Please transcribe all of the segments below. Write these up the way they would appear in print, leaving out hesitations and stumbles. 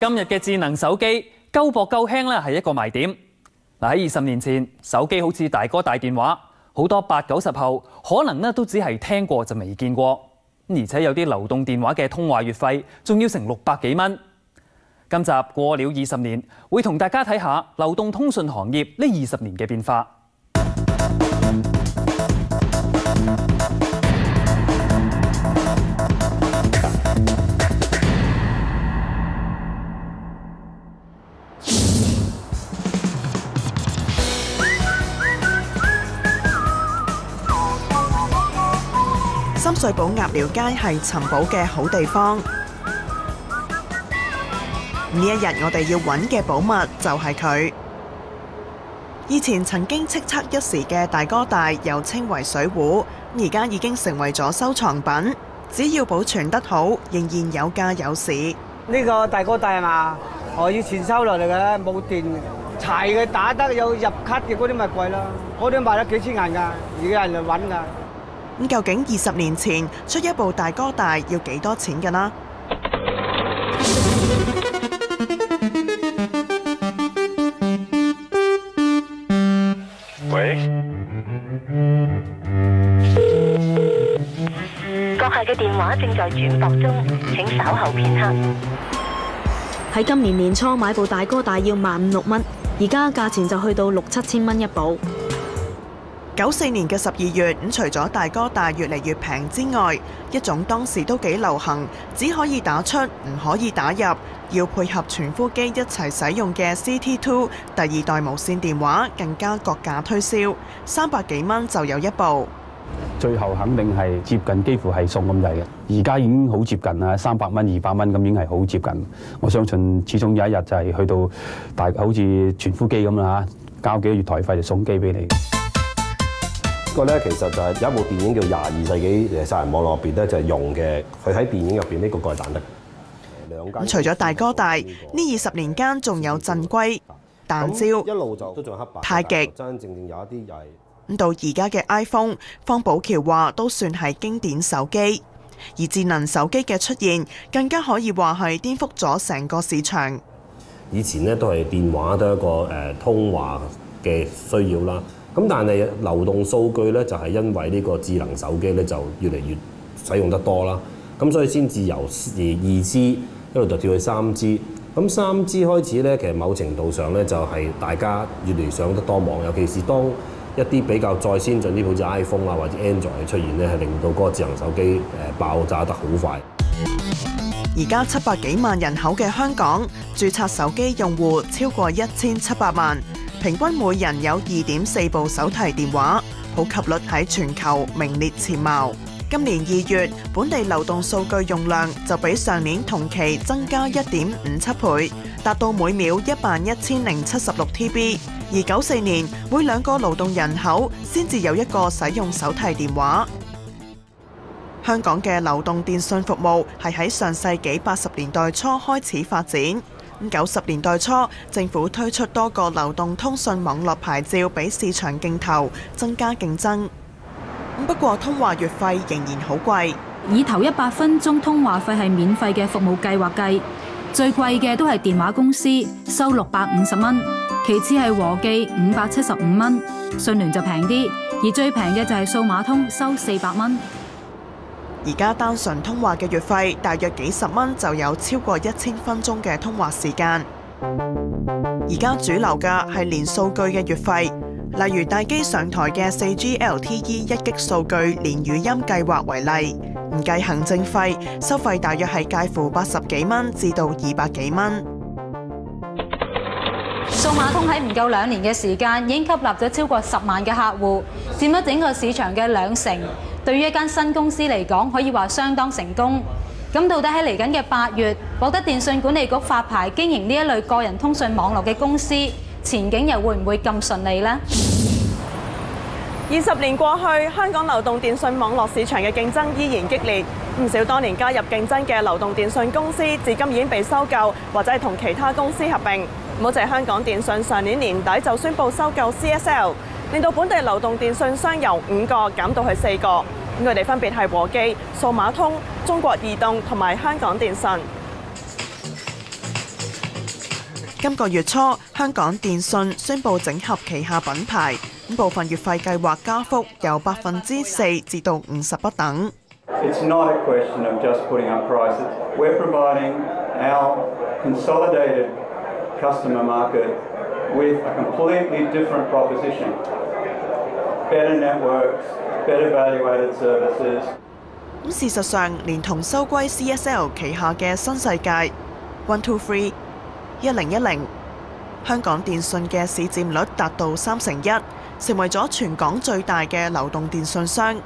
今日嘅智能手機夠薄夠輕咧，係一個賣點。嗱，喺20年前，手機好似大哥大電話，好多80、90後可能咧都只係聽過就未見過。而且有啲流動電話嘅通話月費仲要成600幾蚊。今集過了20年，會同大家睇下流動通訊行業呢20年嘅變化。深水埗鴨寮街係尋寶嘅好地方。呢一日我哋要揾嘅寶物就係佢。以前曾經叱咤一時嘅大哥大，又稱為水壺，而家已經成為咗收藏品。只要保存得好，仍然有價有市。呢個大哥大係嘛？我以前收落嚟嘅，冇電，柴嘅打得有入卡嘅嗰啲咪貴啦，嗰啲賣得幾千銀㗎，而家人嚟揾㗎。咁究竟20年前出一部大哥大要幾多錢㗎啦？喂，閣下嘅電話正在轉駁中，請稍後片刻。喺今年年初買部大哥大要15000、6蚊，而家價錢就去到6、7千蚊一部。94年嘅12月，除咗大哥大越嚟越平之外，一種當時都幾流行，只可以打出唔可以打入，要配合傳呼機一齊使用嘅 CT2 第2代無線電話，更加割價推銷，300幾蚊就有一部。最後肯定係接近幾乎係送咁滯嘅，而家已經好接近啦，300蚊、200蚊咁已經係好接近。我相信始終有一日就係去到好似傳呼機咁啦，交幾個月台費就送機俾你。呢個咧其實就係有一部電影叫《22世紀殺人網絡》入邊咧，就係用嘅。佢喺電影入邊呢個蓋彈得。除咗大哥大，呢20年間仲有振龜、彈招、一路就都仲黑白。太極。真正有一啲又係。咁到而家嘅 iPhone， 方保僑話都算係經典手機。而智能手機嘅出現，更加可以話係顛覆咗成個市場。以前咧都係電話都係一個通話嘅需要啦。咁但係流動數據咧，就係因為呢個智能手機咧，就越嚟越使用得多啦。咁所以先至由2G 一路就跳去3G。咁3G 開始咧，其實某程度上咧，就係大家越嚟越上得多網，尤其是當一啲比較再先進啲，好似 iPhone 啊或者 Android 出現咧，係令到嗰個智能手機爆炸得好快。而家700幾萬人口嘅香港，註冊手機用戶超過1700萬。平均每人有2.4部手提電話，普及率喺全球名列前茅。今年2月，本地流動數據用量就比上年同期增加1.57倍，達到每秒11076 TB。而94年，每2個勞動人口先至有1個使用手提電話。香港嘅流動電訊服務係喺上世紀80年代初開始發展。90年代初，政府推出多個流動通訊網絡牌照俾市場競投，增加競爭。不過通話月費仍然好貴。以頭100分鐘通話費係免費嘅服務計劃計，最貴嘅都係電話公司，收650蚊，其次係和記575蚊，訊聯就平啲，而最平嘅就係數碼通，收400蚊。而家單純通話嘅月費大約幾十蚊就有超過1000分鐘嘅通話時間。而家主流嘅係連數據嘅月費，例如大機上台嘅4G LTE 1G 數據連語音計劃為例，唔計行政費，收費大約係介乎80幾蚊至到200幾蚊。數碼通喺唔夠2年嘅時間，已經吸納咗超過10萬嘅客戶，佔咗整個市場嘅20%。對於一間新公司嚟講，可以話相當成功。咁到底喺嚟緊嘅8月，獲得電訊管理局發牌經營呢一類個人通訊網絡嘅公司，前景又會唔會咁順利呢？20年過去，香港流動電訊網絡市場嘅競爭依然激烈，唔少當年加入競爭嘅流動電訊公司，至今已經被收購或者係同其他公司合併。唔好淨係香港電訊上年年底就宣布收購 CSL。令到本地流動電訊商由5個減到去4個，咁佢哋分別係和記、數碼通、中國移動同埋香港電訊。今個月初，香港電訊宣布整合旗下品牌，部分月費計劃加幅由4%至到50%不等。It's not a question of just putting up prices. We're providing our consolidated customer market with a completely different proposition. Better networks, better value-added services. 事實上，連同收歸 CSL 旗下嘅新世界、123、1010，香港電訊嘅市佔率達到1%，成為咗全港最大嘅流動電訊商。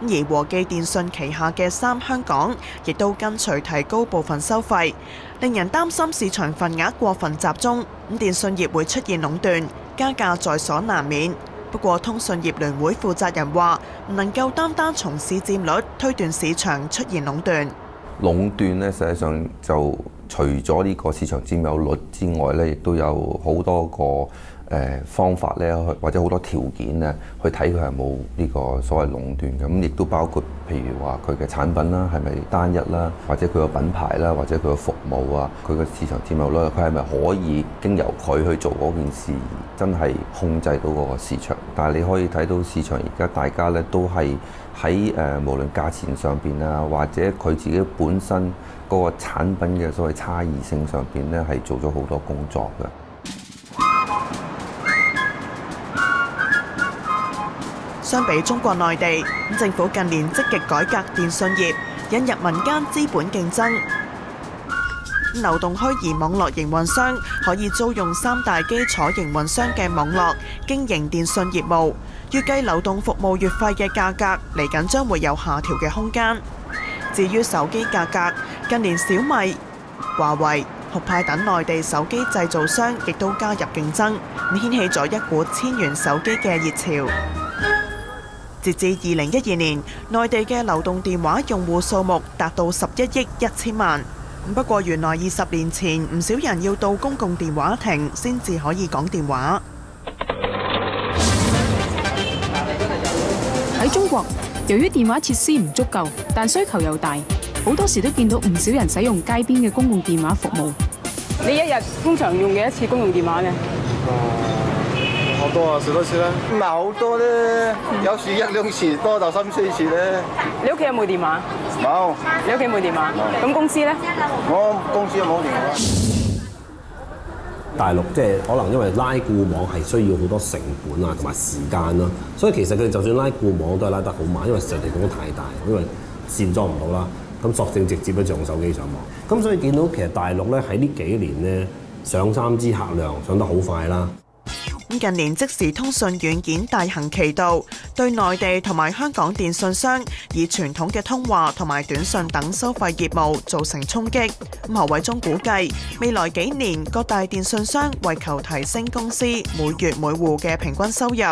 而和記電訊旗下嘅3香港亦都跟隨提高部分收費，令人擔心市場份額過分集中，電訊業會出現壟斷，加價在所難免。不過，通訊業聯會負責人話，唔能夠單單從市佔率推斷市場出現壟斷。壟斷呢，實際上就除咗呢個市場佔有率之外呢，亦都有好多個方法咧，或者好多條件咧，去睇佢係冇呢個所謂壟斷嘅。咁亦都包括譬如話佢嘅產品啦，係咪單一啦，或者佢個品牌啦，或者佢個服務啊，佢個市場佔有率，佢係咪可以經由佢去做嗰件事，真係控制到嗰個市場？但係你可以睇到市場而家大家咧都係喺無論價錢上邊啊，或者佢自己本身嗰個產品嘅所謂差異性上邊咧，係做咗好多工作嘅。相比中國內地，政府近年積極改革電訊業，引入民間資本競爭。流動虛擬網絡營運商可以租用3大基礎營運商嘅網絡經營電訊業務，預計流動服務月費嘅價格嚟緊將會有下調嘅空間。至於手機價格，近年小米、華為、酷派等內地手機製造商亦都加入競爭，掀起咗一股千元手機嘅熱潮。截至2012年，內地嘅流動電話用戶數目達到11億1000萬。不過原來20年前唔少人要到公共電話亭先至可以講電話。喺中國，由於電話設施唔足夠，但需求又大，好多時都見到唔少人使用街邊嘅公共電話服務。你一日通常用幾多次公用電話呢？好多啊，10多次啦。唔係好多咧，有時1、2次，多就3、4次咧。你屋企有冇電話？冇。你屋企冇電話？咁公司咧？我公司冇電話。大陸即係可能因為拉固網係需要好多成本啊同埋時間啦，所以其實佢就算拉固網都係拉得好慢，因為實地公太大，因為線裝唔到啦。咁索性直接咧就用手機上網。咁所以見到其實大陸咧喺呢幾年咧上3G客量上得好快啦。近年即時通訊軟件大行其道，對內地同埋香港電訊商以傳統嘅通話同埋短訊等收費業務造成衝擊。何偉忠估計，未來幾年各大電訊商為求提升公司每月每戶嘅平均收入，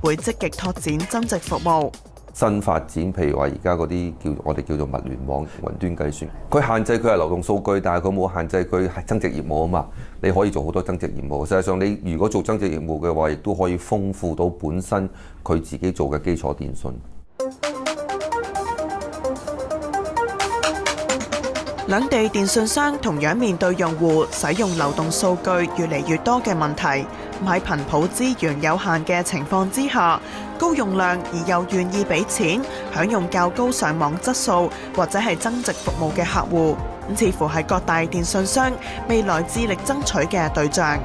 會積極拓展增值服務。新發展，譬如話而家嗰啲我哋叫做物聯網、雲端計算，佢限制佢係流動數據，但係佢冇限制佢係增值業務啊嘛。你可以做好多增值業務。實際上，你如果做增值業務嘅話，亦都可以豐富到本身佢自己做嘅基礎電訊。兩地電訊商同樣面對用戶使用流動數據越嚟越多嘅問題。喺頻譜資源有限嘅情況之下，高用量而又願意俾錢享用較高上網質素或者係增值服務嘅客戶，似乎係各大電訊商未來致力爭取嘅對象。